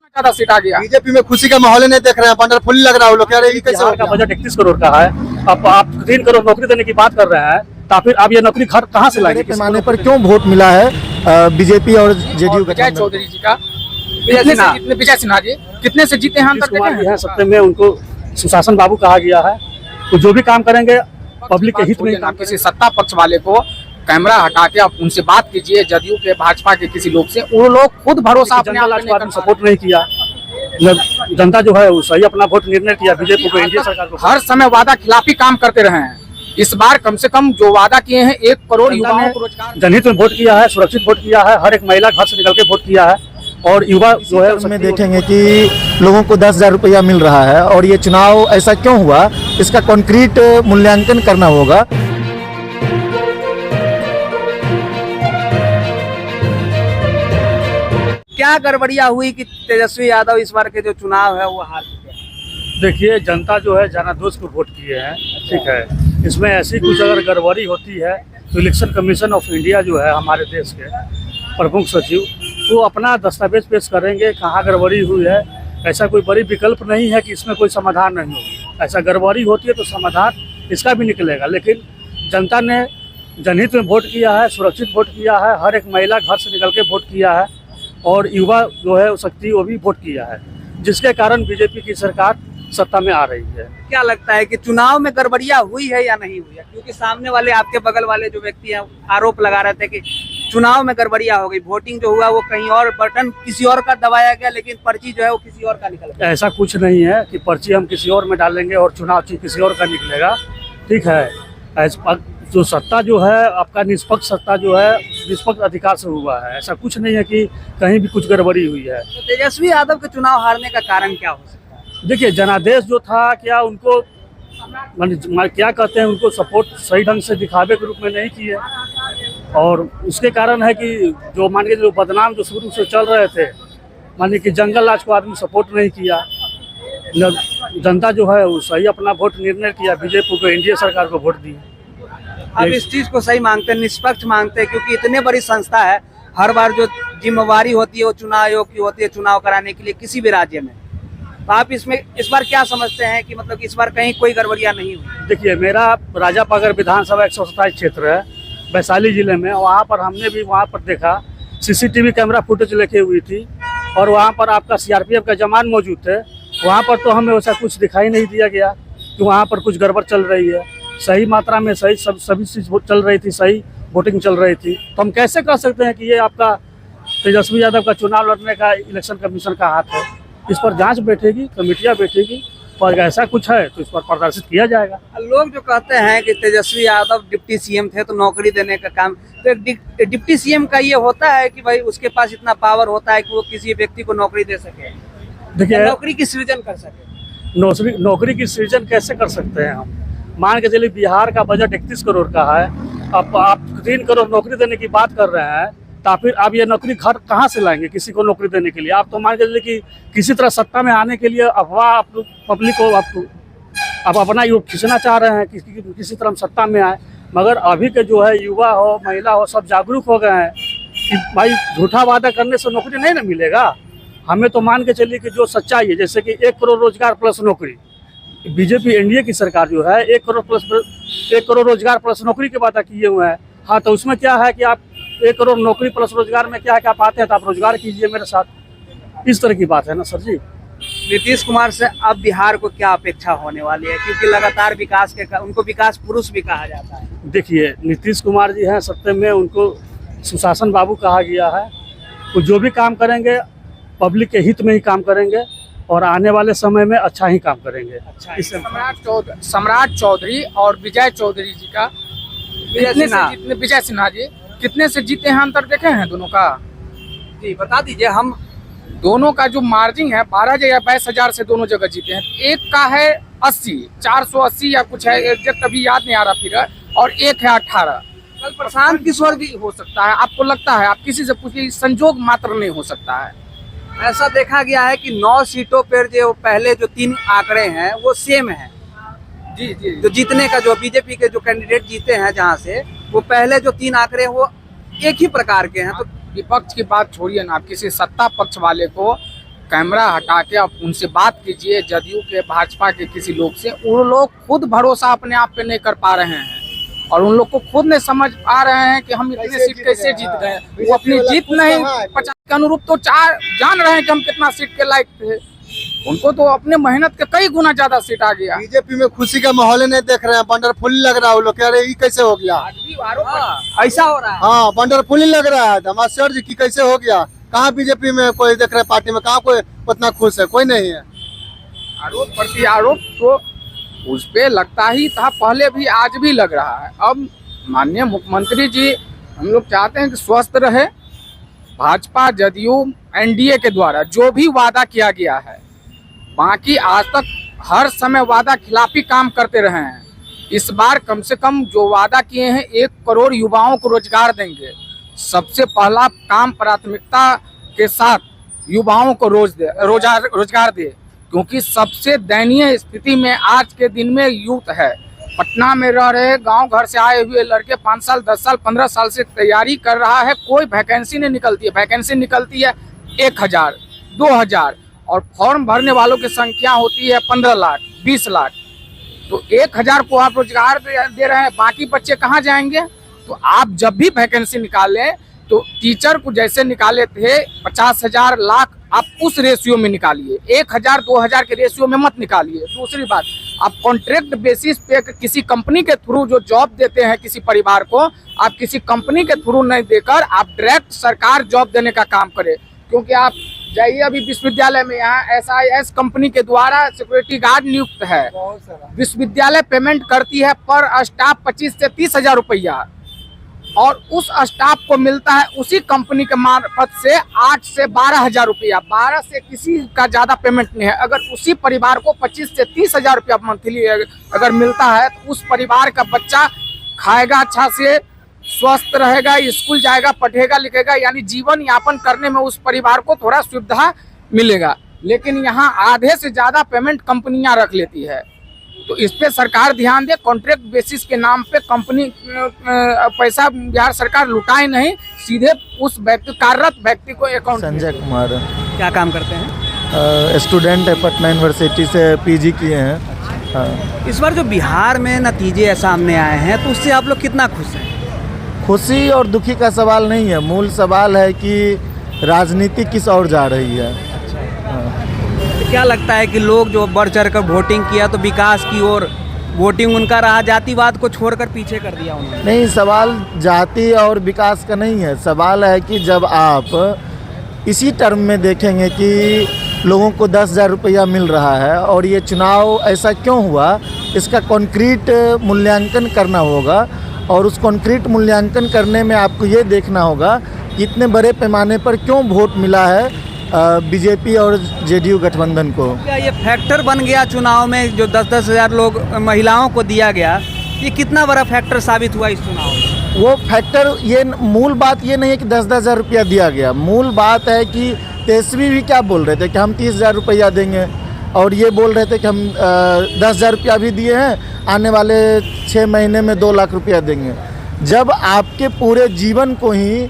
ज्यादा सीट आ गया। बीजेपी में खुशी का माहौल नहीं देख रहे हैं, वंडरफुल लग रहा है। लोग कह रहे हैं कैसे बिहार का बजट 31 करोड़ का है। अब आप 3 करोड़ नौकरी देने की बात कर रहे हैं, तो फिर आप ये नौकरी घर कहाँ से लाएंगे? पैमाने पर क्यों वोट मिला है बीजेपी और जेडीयू का? विजय चौधरी जी का विजय सिन्हा जी कितने से जीते हैं हम तक कुमार देखे जी हैं? हैं, सत्य में उनको सुशासन बाबू कहा गया है। तो जो भी काम करेंगे पब्लिक के हित में। आप किसी सत्ता पक्ष वाले को कैमरा हटा के आप उनसे बात कीजिए, जदयू के भाजपा के किसी लोग से, वो लोग खुद भरोसा अपने जनता आप लाल पे नहीं को कर सपोर्ट नहीं किया। जनता जो है वो सही अपना वोट निर्णय किया बीजेपी को, एनडीए सरकार को। हर समय वादा खिलाफी काम करते रहे हैं। इस बार कम से कम जो वादा किए हैं 1 करोड़ युवाओं को रोजगार, जनहित में वोट किया है, सुरक्षित वोट किया है, हर एक महिला घर से निकल के वोट किया है। और युवा जो है उसमें देखेंगे कि लोगों को 10,000 रुपया मिल रहा है, और ये चुनाव ऐसा क्यों हुआ, इसका कॉन्क्रीट मूल्यांकन करना होगा। क्या गड़बड़िया हुई कि तेजस्वी यादव इस बार के जो चुनाव है वो हार गया? देखिए, जनता जो है जनादेश को वोट किए हैं, ठीक है। इसमें ऐसी कुछ अगर गड़बड़ी होती है तो इलेक्शन कमीशन ऑफ इंडिया जो है हमारे देश के प्रमुख सचिव, वो अपना दस्तावेज पेश करेंगे कहाँ गड़बड़ी हुई है। ऐसा कोई बड़ी विकल्प नहीं है कि इसमें कोई समाधान नहीं हो। ऐसा गड़बड़ी होती है तो समाधान इसका भी निकलेगा। लेकिन जनता ने जनहित में वोट किया है, सुरक्षित वोट किया है, हर एक महिला घर से निकल के वोट किया है, और युवा जो है शक्ति वो भी वोट किया है, जिसके कारण बीजेपी की सरकार सत्ता में आ रही है। क्या लगता है कि चुनाव में गड़बड़िया हुई है या नहीं हुई है? क्योंकि सामने वाले आपके बगल वाले जो व्यक्ति हैं आरोप लगा रहे थे कि चुनाव में गड़बड़िया हो गई, वोटिंग जो हुआ वो कहीं और, बटन किसी और का दबाया गया, लेकिन पर्ची जो है वो किसी और का निकल गया। ऐसा कुछ नहीं है कि पर्ची हम किसी और में डालेंगे और चुनाव किसी और का निकलेगा, ठीक है। जो सत्ता जो है आपका निष्पक्ष सत्ता जो है निष्पक्ष अधिकार से हुआ है। ऐसा कुछ नहीं है कि कहीं भी कुछ गड़बड़ी हुई है। तो तेजस्वी यादव के चुनाव हारने का कारण क्या हो सकता है? देखिए, जनादेश जो था, क्या उनको क्या कहते हैं, उनको सपोर्ट सही ढंग से दिखावे के रूप में नहीं किए, और उसके कारण है कि जो मान के जो बदनाम जो शुरू से चल रहे थे, मान कि जंगल राज को आदमी सपोर्ट नहीं किया। जनता जो है वो सही अपना वोट निर्णय किया, बीजेपी को, एनडीए सरकार को वोट दी। अब इस चीज को सही मांगते हैं, निष्पक्ष मांगते हैं, क्योंकि इतने बड़ी संस्था है, हर बार जो जिम्मेवारी होती है वो चुनाव आयोग की होती है चुनाव कराने के लिए किसी भी राज्य में। तो आप इसमें इस बार क्या समझते हैं कि मतलब इस बार कहीं कोई गड़बड़ियां नहीं हुई? देखिए, मेरा राजापागर विधानसभा 127 क्षेत्र है वैशाली जिले में। वहाँ पर हमने भी वहाँ पर देखा, सीसीटीवी कैमरा फुटेज लेके हुई थी, और वहाँ पर आपका सीआरपीएफ का जवान मौजूद थे। वहाँ पर तो हमें वैसा कुछ दिखाई नहीं दिया गया कि वहाँ पर कुछ गड़बड़ चल रही है। सही मात्रा में सही सभी चीज़ चल रही थी, सही वोटिंग चल रही थी। तो हम कैसे कह सकते हैं कि ये आपका तेजस्वी यादव का चुनाव लड़ने का इलेक्शन कमीशन का हाथ है? इस पर जांच बैठेगी, कमेटियां बैठेगी, और ऐसा कुछ है तो इस पर प्रदर्शित किया जाएगा। लोग जो कहते हैं कि तेजस्वी यादव डिप्टी सीएम थे तो नौकरी देने का काम, तो एक डिप्टी सीएम का ये होता है कि भाई उसके पास इतना पावर होता है कि वो किसी व्यक्ति को नौकरी दे सके, देखिए, नौकरी की सृजन कर सके। नौकरी की सृजन कैसे कर सकते हैं हम? मान के चलिए, बिहार का बजट 31 करोड़ का है। अब आप 3 करोड़ नौकरी देने की बात कर रहे हैं, तो फिर आप ये नौकरी घर कहाँ से लाएंगे किसी को नौकरी देने के लिए? आप तो मान के चलिए कि किसी तरह सत्ता में आने के लिए अफवाह पब्लिक को आप अपना योग खींचना चाह रहे हैं कि किसी तरह हम सत्ता में आए। मगर अभी के जो है युवा हो, महिला हो, सब जागरूक हो गए हैं कि भाई झूठा वादा करने से नौकरी नहीं ना मिलेगा। हमें तो मान के चलिए कि जो सच्चाई है, जैसे कि 1 करोड़ रोजगार प्लस नौकरी, बीजेपी एनडीए की सरकार जो है 1 करोड़ रोजगार प्लस नौकरी की वादा किए हुए हैं। हाँ, तो उसमें क्या है कि आप 1 करोड़ नौकरी प्लस रोजगार में क्या है कि आप आते हैं तो आप रोजगार कीजिए मेरे साथ। इस तरह की बात है ना सर जी। नीतीश कुमार से अब बिहार को क्या अपेक्षा होने वाली है, क्योंकि लगातार विकास के उनको विकास पुरुष भी कहा जाता है? देखिए, नीतीश कुमार जी हैं, सत्य में उनको सुशासन बाबू कहा गया है। वो जो भी काम करेंगे पब्लिक के हित में ही काम करेंगे, और आने वाले समय में अच्छा ही काम करेंगे। अच्छा, सम्राट चौधरी और विजय चौधरी जी का विजय सिन्हा जी कितने से जीते हैं अंतर देखे हैं दोनों का? जी बता दीजिए। हम दोनों का जो मार्जिन है 12 या 22,000 से दोनों जगह जीते हैं। एक का है 80, 480 या कुछ है, एग्जैक्ट अभी याद नहीं आ रहा फिगर, और एक है 18। कल प्रशांत किशोर भी हो सकता है। आपको लगता है? आप किसी से पूछिए, संजोग मात्र नहीं हो सकता है। ऐसा देखा गया है कि 9 सीटों पर जो पहले जो 3 आंकड़े हैं वो सेम है। जी जी, जो जीतने का जो बीजेपी के जो कैंडिडेट जीते हैं जहां से, वो पहले जो 3 आंकड़े हैं वो एक ही प्रकार के हैं। तो विपक्ष की बात छोड़िए ना, आप किसी सत्ता पक्ष वाले को कैमरा हटा के आप उनसे बात कीजिए, जदयू के भाजपा के किसी लोग से, वो लोग खुद भरोसा अपने आप पे नहीं कर पा रहे हैं और उन लोग को खुद नहीं समझ पा रहे हैं कि हम इतने सीट कैसे जीत गए। वो अपनी जीत नहीं 50 के अनुरूप तो जान रहे हैं कि हम कितना सीट के लायक थे, उनको तो अपने मेहनत के कई गुना ज्यादा सीट आ गया। बीजेपी में खुशी का माहौल नहीं देख रहे हैं, वंडरफुल लग रहा है। वो लोग कह रहे हैं ये कैसे हो गया, ऐसा हो रहा है। हाँ वंडरफुल लग रहा है। हमारे सर जी की कैसे हो गया, कहाँ बीजेपी में कोई देख रहे हैं, पार्टी में कहाँ कोई उतना खुश है, कोई नहीं है। आरोप प्रति आरोप तो उस पे लगता ही था पहले भी, आज भी लग रहा है। अब माननीय मुख्यमंत्री जी हम लोग चाहते हैं कि स्वस्थ रहे। भाजपा जदयू एनडीए के द्वारा जो भी वादा किया गया है, बाकी आज तक हर समय वादा खिलाफी काम करते रहे हैं। इस बार कम से कम जो वादा किए हैं 1 करोड़ युवाओं को रोजगार देंगे। सबसे पहला काम प्राथमिकता के साथ युवाओं को रोजगार दे, क्योंकि सबसे दयनीय स्थिति में आज के दिन में यूथ है। पटना में रह रहे गांव घर से आए हुए लड़के 5 साल 10 साल 15 साल से तैयारी कर रहा है, कोई वैकेंसी नहीं निकलती है। वैकेंसी निकलती है 1000 2000 और फॉर्म भरने वालों की संख्या होती है 15 लाख 20 लाख। तो 1000 को आप रोजगार दे रहे हैं, बाकी बच्चे कहाँ जाएंगे? तो आप जब भी वैकेंसी निकालें तो टीचर को जैसे निकाले थे 50,000 लाख, आप उस रेशियो में निकालिए, 1000 2000 के रेशियो में मत निकालिए। दूसरी बात, आप कॉन्ट्रैक्ट बेसिस पे किसी कंपनी के थ्रू जो जॉब देते हैं किसी परिवार को, आप किसी कंपनी के थ्रू नहीं देकर आप डायरेक्ट सरकार जॉब देने का काम करें। क्योंकि आप जाइए अभी विश्वविद्यालय में, यहाँ SIS कंपनी के द्वारा सिक्योरिटी गार्ड नियुक्त है। विश्वविद्यालय पेमेंट करती है पर स्टाफ 25 से 30,000 रुपया और उस स्टाफ को मिलता है उसी कंपनी के मार्फत से 8 से 12,000 रुपया। 12 से किसी का ज्यादा पेमेंट नहीं है। अगर उसी परिवार को 25 से 30,000 रुपया मंथली अगर मिलता है तो उस परिवार का बच्चा खाएगा अच्छा से, स्वस्थ रहेगा, स्कूल जाएगा, पढ़ेगा लिखेगा, यानी जीवन यापन करने में उस परिवार को थोड़ा सुविधा मिलेगा। लेकिन यहाँ आधे से ज्यादा पेमेंट कंपनियां रख लेती है। तो इस पे सरकार ध्यान दे, कॉन्ट्रैक्ट बेसिस के नाम पे कंपनी पैसा बिहार सरकार लुटाए नहीं, सीधे उस व्यक्ति कार्यरत व्यक्ति को अकाउंट। संजय कुमार क्या काम करते हैं? स्टूडेंट है, पटना यूनिवर्सिटी से PG किए हैं। हाँ। इस बार जो बिहार में नतीजे सामने आए हैं तो उससे आप लोग कितना खुश हैं? खुशी और दुखी का सवाल नहीं है, मूल सवाल है कि राजनीति किस ओर जा रही है। क्या लगता है कि लोग जो बढ़ चढ़ कर वोटिंग किया तो विकास की ओर वोटिंग उनका रहा, जातिवाद को छोड़कर पीछे कर दिया उन्होंने? नहीं, सवाल जाति और विकास का नहीं है। सवाल है कि जब आप इसी टर्म में देखेंगे कि लोगों को 10,000 रुपया मिल रहा है और ये चुनाव ऐसा क्यों हुआ, इसका कॉन्क्रीट मूल्यांकन करना होगा। और उस कॉन्क्रीट मूल्यांकन करने में आपको ये देखना होगा कि इतने बड़े पैमाने पर क्यों वोट मिला है बीजेपी और जेडीयू गठबंधन को। क्या ये फैक्टर बन गया चुनाव में, जो 10-10 हज़ार लोग महिलाओं को दिया गया, ये कितना बड़ा फैक्टर साबित हुआ इस चुनाव में? वो फैक्टर, ये मूल बात ये नहीं है कि 10-10 हज़ार रुपया दिया गया। मूल बात है कि तेजस्वी भी क्या बोल रहे थे कि हम 30,000 रुपया देंगे और ये बोल रहे थे कि हम 10,000 रुपया भी दिए हैं, आने वाले 6 महीने में 2 लाख रुपया देंगे। जब आपके पूरे जीवन को ही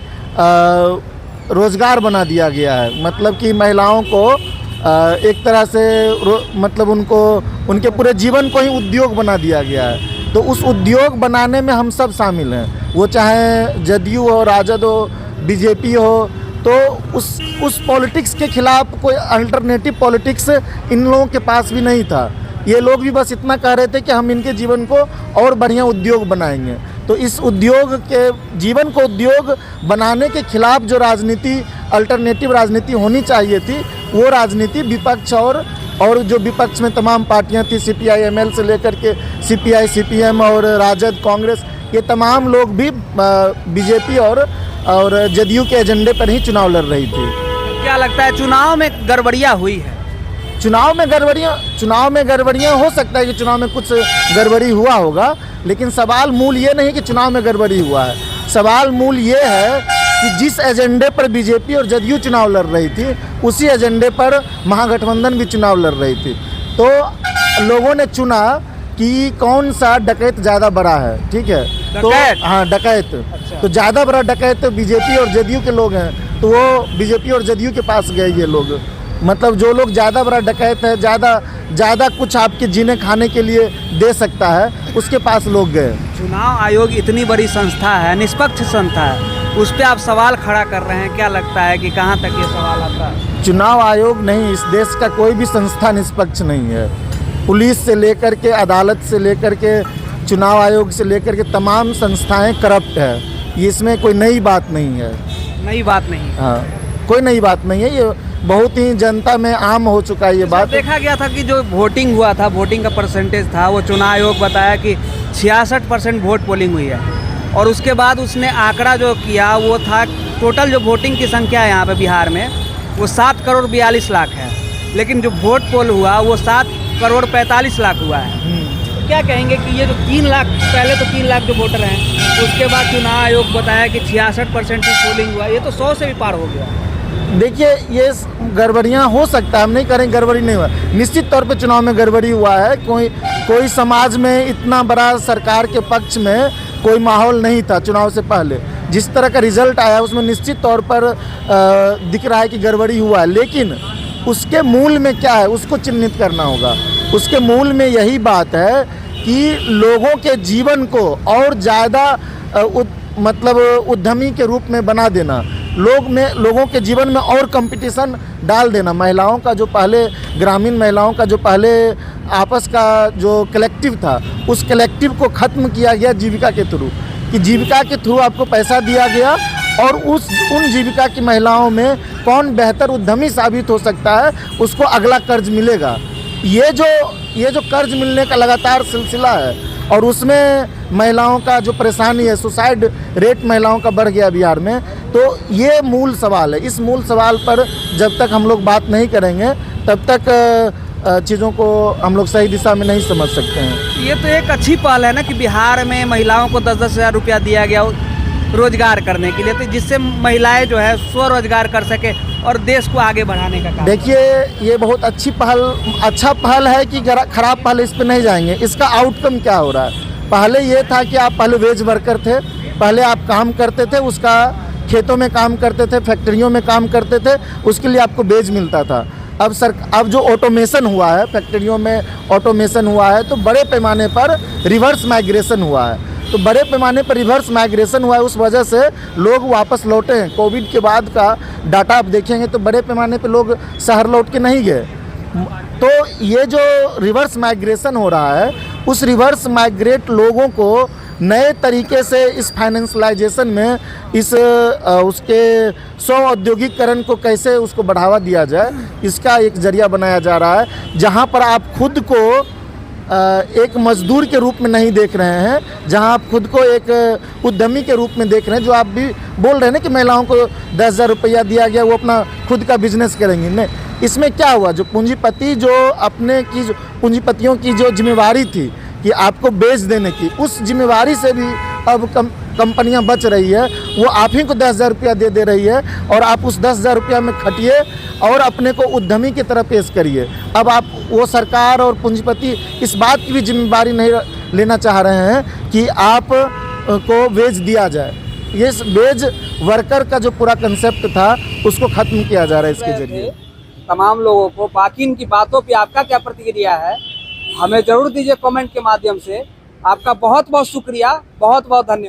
रोज़गार बना दिया गया है, मतलब कि महिलाओं को एक तरह से मतलब उनको उनके पूरे जीवन को ही उद्योग बना दिया गया है, तो उस उद्योग बनाने में हम सब शामिल हैं। वो चाहे जदयू हो, राजद हो, बीजेपी हो, तो उस पॉलिटिक्स के खिलाफ कोई अल्टरनेटिव पॉलिटिक्स इन लोगों के पास भी नहीं था। ये लोग भी बस इतना कह रहे थे कि हम इनके जीवन को और बढ़िया उद्योग बनाएंगे। तो इस उद्योग के जीवन को उद्योग बनाने के खिलाफ जो राजनीति, अल्टरनेटिव राजनीति होनी चाहिए थी, वो राजनीति विपक्ष और जो विपक्ष में तमाम पार्टियां थी, CPI ML से लेकर के CPI CPM और राजद कांग्रेस, ये तमाम लोग भी बीजेपी और जदयू के एजेंडे पर ही चुनाव लड़ रही थी। क्या लगता है चुनाव में गड़बड़ियाँ हुई है? चुनाव में गड़बड़ियाँ हो सकता है कि चुनाव में कुछ गड़बड़ी हुआ होगा, लेकिन सवाल मूल ये नहीं कि चुनाव में गड़बड़ी हुआ है। सवाल मूल ये है कि जिस एजेंडे पर बीजेपी और जदयू चुनाव लड़ रही थी, उसी एजेंडे पर महागठबंधन भी चुनाव लड़ रही थी। तो लोगों ने चुना कि कौन सा डकैत ज़्यादा बड़ा है, ठीक है? तो हाँ, डकैत। अच्छा। तो ज़्यादा बड़ा डकैत बीजेपी और जदयू के लोग हैं, तो वो बीजेपी और जदयू के पास गए ये लोग। मतलब जो लोग ज़्यादा बड़ा डकैत है, ज़्यादा कुछ आपके जीने खाने के लिए दे सकता है, उसके पास लोग गए। चुनाव आयोग इतनी बड़ी संस्था है, निष्पक्ष संस्था है, उस पर आप सवाल खड़ा कर रहे हैं, क्या लगता है कि कहाँ तक ये सवाल आता है? चुनाव आयोग नहीं, इस देश का कोई भी संस्था निष्पक्ष नहीं है। पुलिस से लेकर के, अदालत से लेकर के, चुनाव आयोग से लेकर के तमाम संस्थाएं करप्ट है। इसमें कोई नई बात नहीं है। नई बात नहीं। हाँ, कोई नई बात नहीं है, ये बहुत ही जनता में आम हो चुका है ये बात। देखा गया था कि जो वोटिंग हुआ था, वोटिंग का परसेंटेज था, वो चुनाव आयोग बताया कि 66% वोट पोलिंग हुई है, और उसके बाद उसने आंकड़ा जो किया वो था, टोटल जो वोटिंग की संख्या है यहाँ पे बिहार में वो 7 करोड़ 42 लाख है, लेकिन जो वोट पोल हुआ वो 7 करोड़ 45 लाख हुआ है। तो क्या कहेंगे कि ये जो 3 लाख, पहले तो 3 लाख जो वोटर हैं, उसके बाद चुनाव आयोग बताया कि 66% की पोलिंग हुआ, ये तो 100 से भी पार हो गया। देखिए, ये गड़बड़ियाँ हो सकता है, हम नहीं करें गड़बड़ी नहीं हुआ, निश्चित तौर पे चुनाव में गड़बड़ी हुआ है। कोई समाज में इतना बड़ा सरकार के पक्ष में कोई माहौल नहीं था चुनाव से पहले। जिस तरह का रिजल्ट आया उसमें निश्चित तौर पर दिख रहा है कि गड़बड़ी हुआ है, लेकिन उसके मूल में क्या है उसको चिन्हित करना होगा। उसके मूल में यही बात है कि लोगों के जीवन को और ज़्यादा उद्यमी के रूप में बना देना, लोगों के जीवन में और कंपटीशन डाल देना। महिलाओं का जो पहले, ग्रामीण महिलाओं का जो पहले आपस का जो कलेक्टिव था, उस कलेक्टिव को ख़त्म किया गया जीविका के थ्रू, कि जीविका के थ्रू आपको पैसा दिया गया और उन जीविका की महिलाओं में कौन बेहतर उद्यमी साबित हो सकता है, उसको अगला कर्ज मिलेगा। ये जो कर्ज मिलने का लगातार सिलसिला है, और उसमें महिलाओं का जो परेशानी है, सुसाइड रेट महिलाओं का बढ़ गया बिहार में, तो ये मूल सवाल है। इस मूल सवाल पर जब तक हम लोग बात नहीं करेंगे तब तक चीज़ों को हम लोग सही दिशा में नहीं समझ सकते हैं। ये तो एक अच्छी पहल है ना कि बिहार में महिलाओं को 10-10 हज़ार रुपया दिया गया रोजगार करने के लिए, तो जिससे महिलाएं जो है स्वरोजगार कर सके और देश को आगे बढ़ाने का काम। देखिए, ये बहुत अच्छा पहल है कि खराब पहल, इस पर नहीं जाएंगे। इसका आउटकम क्या हो रहा है? पहले ये था कि आप पहले वेज वर्कर थे, पहले आप काम करते थे, उसका खेतों में काम करते थे, फैक्ट्रियों में काम करते थे, उसके लिए आपको वेज मिलता था। अब जो ऑटोमेशन हुआ है, फैक्ट्रियों में ऑटोमेशन हुआ है, तो बड़े पैमाने पर रिवर्स माइग्रेशन हुआ है। तो बड़े पैमाने पर रिवर्स माइग्रेशन हुआ है, उस वजह से लोग वापस लौटे हैं। कोविड के बाद का डाटा आप देखेंगे तो बड़े पैमाने पर लोग शहर लौट के नहीं गए। तो ये जो रिवर्स माइग्रेशन हो रहा है, उस रिवर्स माइग्रेट लोगों को नए तरीके से इस फाइनेंशलाइजेशन में, उसके स्व औद्योगिकरण को कैसे उसको बढ़ावा दिया जाए, इसका एक जरिया बनाया जा रहा है। जहाँ पर आप खुद को एक मजदूर के रूप में नहीं देख रहे हैं, जहां आप खुद को एक उद्यमी के रूप में देख रहे हैं। जो आप भी बोल रहे हैं ना कि महिलाओं को 10,000 रुपया दिया गया, वो अपना खुद का बिजनेस करेंगी, नहीं। इसमें क्या हुआ, जो पूंजीपति पूंजीपतियों की जो जिम्मेवारी थी कि आपको बेच देने की, उस जिम्मेवारी से भी अब कंपनियां बच रही है। वो आप ही को 10,000 रुपया दे रही है, और आप उस 10,000 रुपया में खटिए और अपने को उद्यमी की तरह पेश करिए। अब आप, वो सरकार और पूंजीपति इस बात की भी जिम्मेदारी नहीं लेना चाह रहे हैं कि आप को वेज दिया जाए। ये वेज वर्कर का जो पूरा कंसेप्ट था, उसको ख़त्म किया जा रहा है इसके जरिए। तमाम लोगों को, बाकी इनकी बातों पे आपका क्या प्रतिक्रिया है हमें जरूर दीजिए कमेंट के माध्यम से। आपका बहुत बहुत शुक्रिया, बहुत बहुत धन्यवाद।